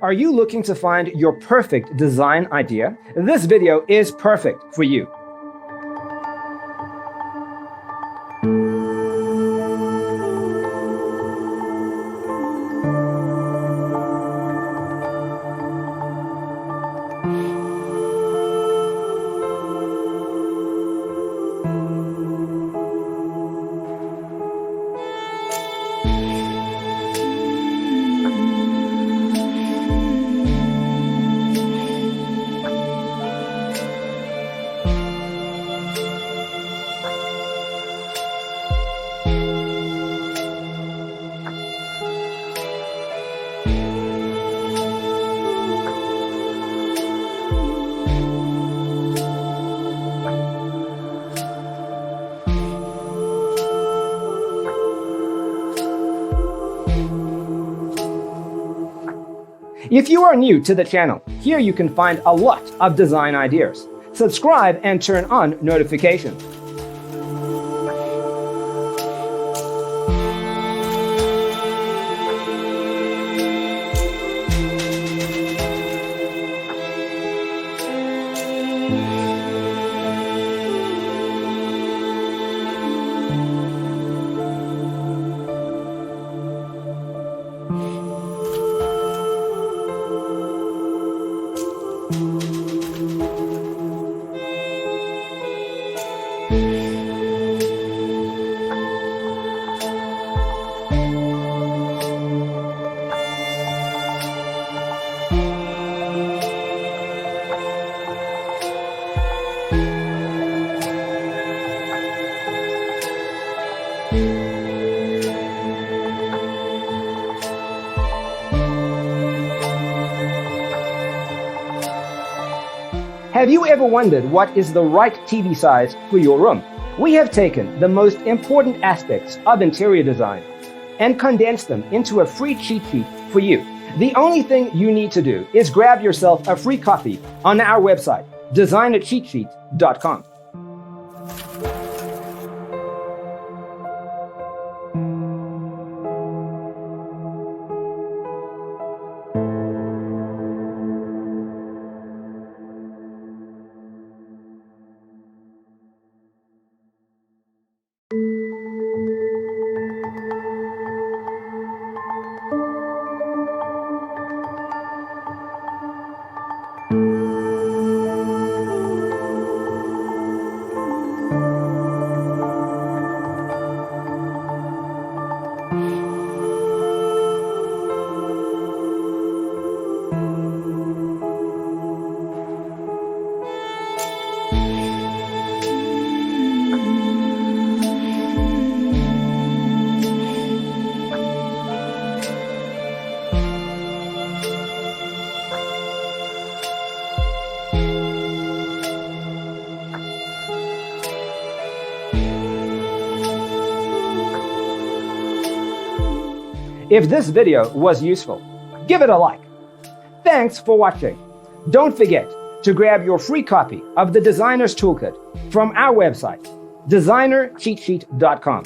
Are you looking to find your perfect design idea? This video is perfect for you. If you are new to the channel, here you can find a lot of design ideas. Subscribe and turn on notifications. Have you ever wondered what is the right TV size for your room? We have taken the most important aspects of interior design and condensed them into a free cheat sheet for you. The only thing you need to do is grab yourself a free copy on our website, designercheatsheet.com. If this video was useful, give it a like. Thanks for watching. Don't forget to grab your free copy of the Designer's Toolkit from our website, designercheatsheet.com.